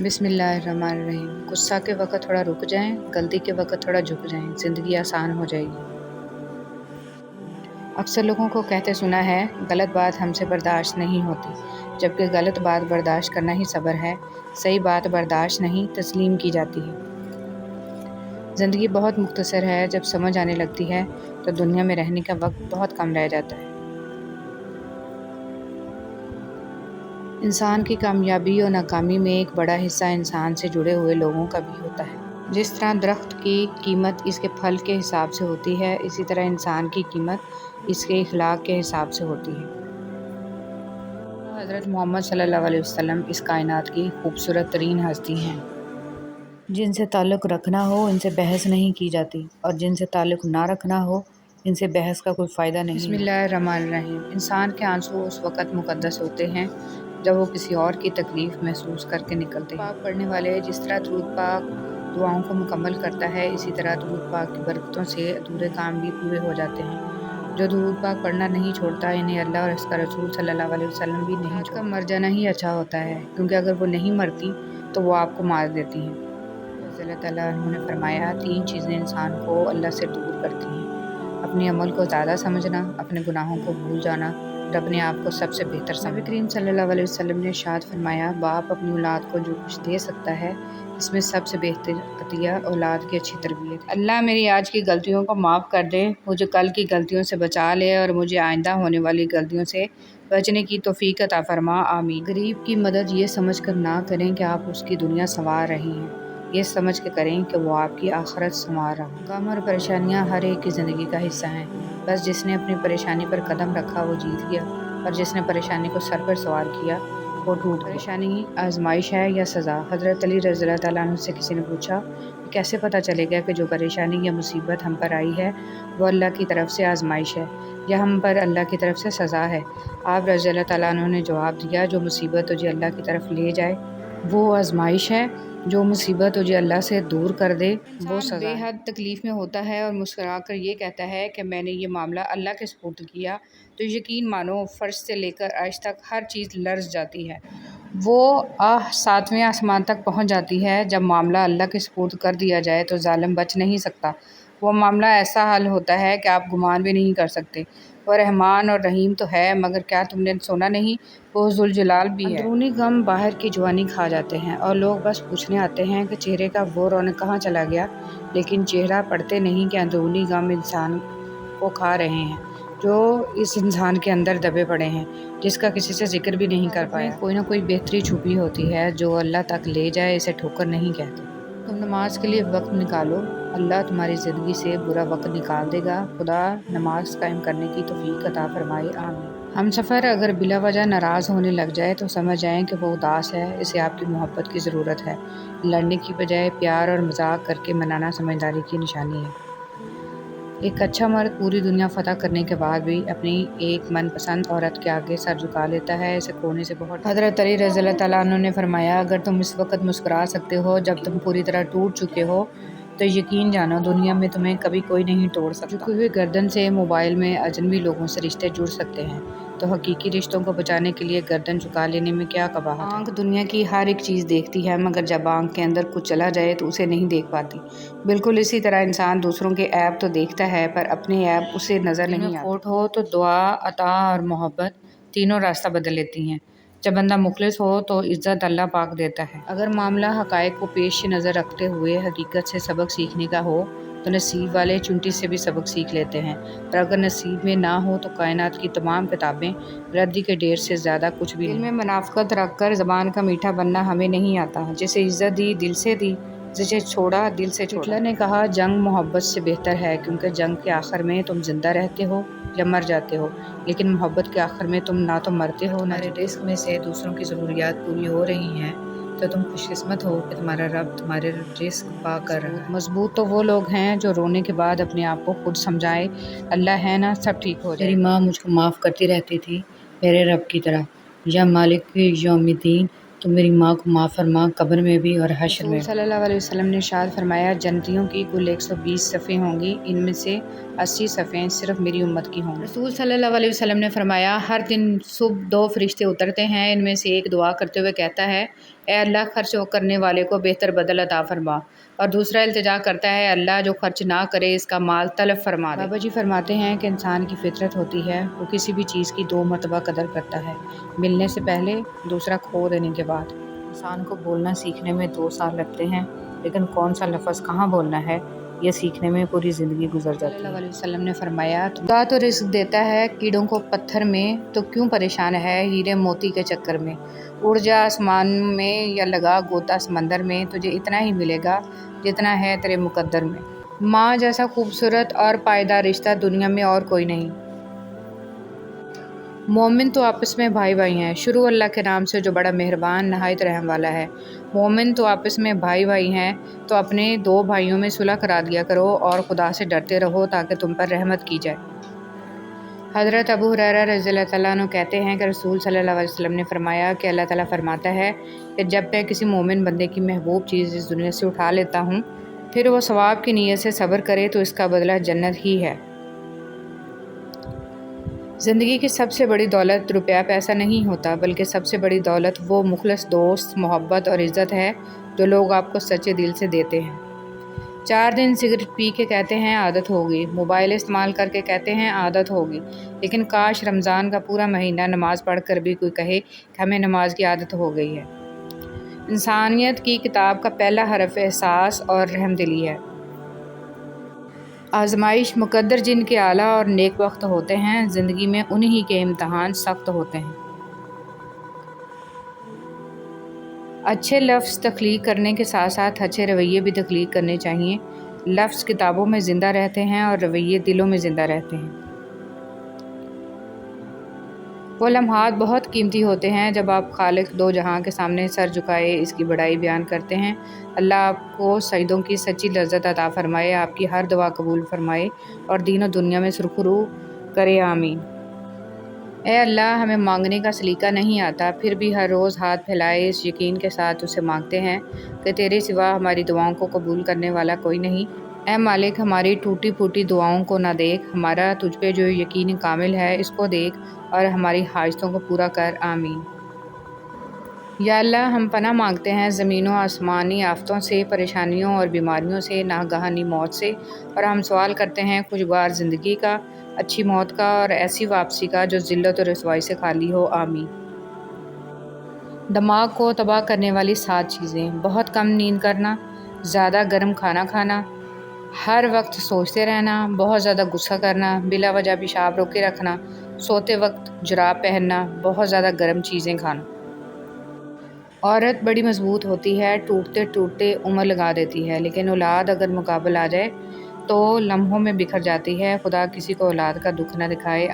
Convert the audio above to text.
بسم اللہ الرحمن الرحیم۔ غصہ کے وقت تھوڑا رک جائیں، غلطی کے وقت تھوڑا جھک جائیں، زندگی آسان ہو جائے گی۔ اکثر لوگوں کو کہتے سنا ہے، غلط بات ہم سے برداشت نہیں ہوتی، جبکہ غلط بات برداشت کرنا ہی صبر ہے۔ صحیح بات برداشت نہیں، تسلیم کی جاتی ہے۔ زندگی بہت مختصر ہے، جب سمجھ آنے لگتی ہے تو دنیا میں رہنے کا وقت بہت کم رہ جاتا ہے۔ انسان کی کامیابی اور ناکامی میں ایک بڑا حصہ انسان سے جڑے ہوئے لوگوں کا بھی ہوتا ہے۔ جس طرح درخت کی قیمت اس کے پھل کے حساب سے ہوتی ہے، اسی طرح انسان کی قیمت اس کے اخلاق کے حساب سے ہوتی ہے۔ حضرت محمد صلی اللہ علیہ وسلم اس کائنات کی خوبصورت ترین ہستی ہیں۔ جن سے تعلق رکھنا ہو ان سے بحث نہیں کی جاتی، اور جن سے تعلق نہ رکھنا ہو ان سے بحث کا کوئی فائدہ نہیں۔ بسم اللہ الرحمن الرحیم۔ انسان کے آنسو اس وقت مقدس ہوتے ہیں جب وہ کسی اور کی تکلیف محسوس کر کے نکلتے ہیں۔ پاک پڑھنے والے جس طرح درود پاک دعاؤں کو مکمل کرتا ہے، اسی طرح درود پاک کی برکتوں سے ادھورے کام بھی پورے ہو جاتے ہیں۔ جو درود پاک پڑھنا نہیں چھوڑتا، انہیں اللہ اور اس کا رسول صلی اللہ علیہ وسلم بھی نہیں چھوڑتا۔ مر جانا ہی اچھا ہوتا ہے، کیونکہ اگر وہ نہیں مرتی تو وہ آپ کو مار دیتی ہیں۔ رضی اللہ تعالیٰ عنہ نے فرمایا، 3 چیزیں انسان کو اللہ سے دور کرتی ہیں: اپنے عمل کو زیادہ سمجھنا، اپنے گناہوں کو بھول جانا، اور اپنے آپ کو سب سے بہتر سمجھنا۔ نبی کریم صلی اللہ علیہ وسلم نے ارشاد فرمایا، باپ اپنی اولاد کو جو کچھ دے سکتا ہے، اس میں سب سے بہتر عطیہ اولاد کی اچھی تربیت ہے۔ اللہ میری آج کی غلطیوں کو معاف کر دے، مجھے کل کی غلطیوں سے بچا لے، اور مجھے آئندہ ہونے والی غلطیوں سے بچنے کی توفیق عطا فرما، آمین۔ غریب کی مدد یہ سمجھ کر نہ کریں کہ آپ اس کی دنیا سنوار رہے ہیں، یہ سمجھ کے کریں کہ وہ آپ کی آخرت سنوار رہا ہے۔ غم اور پریشانیاں ہر ایک کی زندگی کا حصہ ہیں، بس جس نے اپنی پریشانی پر قدم رکھا وہ جیت گیا، اور جس نے پریشانی کو سر پر سوار کیا وہ ٹوٹ گیا۔ پریشانی آزمائش ہے یا سزا؟ حضرت علی رضی اللہ تعالیٰ عنہ سے کسی نے پوچھا کہ کیسے پتہ چلے گا کہ جو پریشانی یا مصیبت ہم پر آئی ہے وہ اللہ کی طرف سے آزمائش ہے یا ہم پر اللہ کی طرف سے سزا ہے؟ آپ رضی اللہ تعالیٰ عنہ نے جواب دیا، جو مصیبت تجھے اللہ کی طرف لے جائے وہ آزمائش ہے، جو مصیبت تجھے اللہ سے دور کر دے وہ سزا ہے۔ بے حد تکلیف میں ہوتا ہے اور مسکرا کر یہ کہتا ہے کہ میں نے یہ معاملہ اللہ کے سپرد کیا، تو یقین مانو فرش سے لے کر عرش تک ہر چیز لرز جاتی ہے۔ وہ 7ویں آسمان تک پہنچ جاتی ہے۔ جب معاملہ اللہ کے سپرد کر دیا جائے تو ظالم بچ نہیں سکتا۔ وہ معاملہ ایسا حل ہوتا ہے کہ آپ گمان بھی نہیں کر سکتے۔ وہ رحمان اور رحیم تو ہے، مگر کیا تم نے سنا نہیں، وہ ذوالجلال بھی ہے۔ اندرونی غم باہر کی جوانی کھا جاتے ہیں، اور لوگ بس پوچھنے آتے ہیں کہ چہرے کا وہ رونق کہاں چلا گیا، لیکن چہرہ پڑھتے نہیں کہ اندرونی غم انسان کو کھا رہے ہیں، جو اس انسان کے اندر دبے پڑے ہیں، جس کا کسی سے ذکر بھی نہیں کر پایا۔ کوئی نہ کوئی بہتری چھپی ہوتی ہے، جو اللہ تک لے جائے اسے ٹھوکر نہیں کہتے۔ تم نماز کے لیے وقت نکالو، اللہ تمہاری زندگی سے برا وقت نکال دے گا۔ خدا نماز قائم کرنے کی توفیق عطا فرمائے، آمین۔ ہم سفر اگر بلا وجہ ناراض ہونے لگ جائے تو سمجھ جائیں کہ وہ اداس ہے، اسے آپ کی محبت کی ضرورت ہے۔ لڑنے کی بجائے پیار اور مذاق کر کے منانا سمجھداری کی نشانی ہے۔ ایک اچھا مرد پوری دنیا فتح کرنے کے بعد بھی اپنی ایک من پسند عورت کے آگے سر جھکا لیتا ہے، اسے کھونے سے بہت۔ حضرت علی رضی اللہ تعالیٰ عنہ نے فرمایا، اگر تم اس وقت مسکرا سکتے ہو جب تم پوری طرح ٹوٹ چکے ہو، تو یقین جانو دنیا میں تمہیں کبھی کوئی نہیں توڑ سکتا۔ جھکی ہوئی گردن سے موبائل میں اجنبی لوگوں سے رشتے جڑ سکتے ہیں، تو حقیقی رشتوں کو بچانے کے لیے گردن جھکا لینے میں کیا قباحت ہے؟ آنکھ دنیا کی ہر ایک چیز دیکھتی ہے، مگر جب آنکھ کے اندر کچھ چلا جائے تو اسے نہیں دیکھ پاتی۔ بالکل اسی طرح انسان دوسروں کے عیب تو دیکھتا ہے، پر اپنے عیب اسے نظر نہیں آتے۔ کھوٹ ہو تو دعا، عطا اور محبت تینوں راستہ بدل لیتی ہیں۔ جب بندہ مخلص ہو تو عزت اللہ پاک دیتا ہے۔ اگر معاملہ حقائق کو پیش نظر رکھتے ہوئے حقیقت سے سبق سیکھنے کا ہو تو نصیب والے چونٹی سے بھی سبق سیکھ لیتے ہیں، اور اگر نصیب میں نہ ہو تو کائنات کی تمام کتابیں ردی کے ڈھیر سے زیادہ کچھ بھی نہیں۔ دل میں منافقت رکھ کر زبان کا میٹھا بننا ہمیں نہیں آتا۔ جسے عزت دی دل سے دی، جسے چھوڑا دل سے چھوڑا۔ ہٹلر نے کہا، جنگ محبت سے بہتر ہے، کیونکہ جنگ کے آخر میں تم زندہ رہتے ہو یا مر جاتے ہو، لیکن محبت کے آخر میں تم نہ تو مرتے ہو نہ تمہارے رزق میں سے دوسروں کی ضروریات پوری ہو رہی ہیں تو تم خوش قسمت ہو کہ تمہارا رب تمہارے رزق پا کر رہا ہے۔ مضبوط تو وہ لوگ ہیں جو رونے کے بعد اپنے آپ کو خود سمجھائے، اللہ ہے نا سب ٹھیک ہو جائے۔ میری ماں مجھ کو معاف کرتی رہتی تھی میرے رب کی طرح، یا مالک یوم الدین، تو میری ماں کو معاف فرما، قبر میں بھی اور حشر میں بھی۔ صلی اللہ علیہ وسلم نے ارشاد فرمایا، جنتیوں کی کل 120 صفیں ہوں گی، ان میں سے 80 صفیں صرف میری امت کی ہوں گی۔ رسول صلی اللہ علیہ وسلم نے فرمایا، ہر دن صبح 2 فرشتے اترتے ہیں، ان میں سے ایک دعا کرتے ہوئے کہتا ہے، اے اللہ خرچ کرنے والے کو بہتر بدل عطا فرما، اور دوسرا التجا کرتا ہے اللہ جو خرچ نہ کرے اس کا مال تلف فرما دے۔ بابا جی فرماتے ہیں کہ انسان کی فطرت ہوتی ہے وہ کسی بھی چیز کی 2 مرتبہ قدر کرتا ہے، ملنے سے پہلے، دوسرا کھو دینے کے بعد۔ انسان کو بولنا سیکھنے میں 2 سال لگتے ہیں، لیکن کون سا لفظ کہاں بولنا ہے یہ سیکھنے میں پوری زندگی گزر جاتی ہے۔ صلی اللہ علیہ وسلم نے فرمایا خدا تو رزق دیتا ہے کیڑوں کو پتھر میں، تو کیوں پریشان ہے ہیرے موتی کے چکر میں۔ اڑ جا آسمان میں یا لگا گوتا سمندر میں، تجھے اتنا ہی ملے گا جتنا ہے تیرے مقدر میں۔ ماں جیسا خوبصورت اور پائیدار رشتہ دنیا میں اور کوئی نہیں۔ مومن تو آپس میں بھائی بھائی ہیں، شروع اللہ کے نام سے جو بڑا مہربان نہایت رحم والا ہے۔ مومن تو آپس میں بھائی بھائی ہیں تو اپنے 2 بھائیوں میں صلح کرا دیا کرو اور خدا سے ڈرتے رہو تاکہ تم پر رحمت کی جائے۔ حضرت ابو ہریرہ رضی اللہ تعالیٰ عنہ کہتے ہیں کہ رسول صلی اللہ علیہ وسلم نے فرمایا کہ اللہ تعالیٰ فرماتا ہے کہ جب میں کسی مومن بندے کی محبوب چیز اس دنیا سے اٹھا لیتا ہوں پھر وہ ثواب کی نیت سے صبر کرے تو اس کا بدلہ جنت ہی ہے۔ زندگی کی سب سے بڑی دولت روپیہ پیسہ نہیں ہوتا، بلکہ سب سے بڑی دولت وہ مخلص دوست، محبت اور عزت ہے جو لوگ آپ کو سچے دل سے دیتے ہیں۔ 4 دن سگریٹ پی کے کہتے ہیں عادت ہوگی، موبائل استعمال کر کے کہتے ہیں عادت ہوگی، لیکن کاش رمضان کا پورا مہینہ نماز پڑھ کر بھی کوئی کہے کہ ہمیں نماز کی عادت ہو گئی ہے۔ انسانیت کی کتاب کا پہلا حرف احساس اور رحم دلی ہے۔ آزمائش مقدر جن کے اعلیٰ اور نیک وقت ہوتے ہیں، زندگی میں انہی کے امتحان سخت ہوتے ہیں۔ اچھے لفظ تخلیق کرنے کے ساتھ ساتھ اچھے رویے بھی تخلیق کرنے چاہیے۔ لفظ کتابوں میں زندہ رہتے ہیں اور رویے دلوں میں زندہ رہتے ہیں۔ وہ لمحات بہت قیمتی ہوتے ہیں جب آپ خالق 2 جہاں کے سامنے سر جھکائے اس کی بڑائی بیان کرتے ہیں۔ اللہ آپ کو سجدوں کی سچی لذت عطا فرمائے، آپ کی ہر دعا قبول فرمائے اور دین و دنیا میں سرخرو کرے، آمین۔ اے اللہ ہمیں مانگنے کا سلیقہ نہیں آتا، پھر بھی ہر روز ہاتھ پھیلائے اس یقین کے ساتھ اسے مانگتے ہیں کہ تیرے سوا ہماری دعاؤں کو قبول کرنے والا کوئی نہیں۔ اے مالک ہماری ٹوٹی پھوٹی دعاؤں کو نہ دیکھ، ہمارا تجھ پہ جو یقین کامل ہے اس کو دیکھ اور ہماری حاجتوں کو پورا کر، آمین۔ یا اللہ ہم پناہ مانگتے ہیں زمین و آسمانی آفتوں سے، پریشانیوں اور بیماریوں سے، ناگہانی موت سے، اور ہم سوال کرتے ہیں خوشگوار زندگی کا، اچھی موت کا اور ایسی واپسی کا جو ذلت و رسوائی سے خالی ہو، آمین۔ دماغ کو تباہ کرنے والی 7 چیزیں: بہت کم نیند کرنا، زیادہ گرم کھانا کھانا، ہر وقت سوچتے رہنا، بہت زیادہ غصہ کرنا، بلا وجہ پیشاب روکے رکھنا، سوتے وقت جراب پہننا، بہت زیادہ گرم چیزیں کھانا۔ عورت بڑی مضبوط ہوتی ہے، ٹوٹتے ٹوٹتے عمر لگا دیتی ہے، لیکن اولاد اگر مقابل آ جائے تو لمحوں میں بکھر جاتی ہے۔ خدا کسی کو اولاد کا دکھ نہ دکھائے۔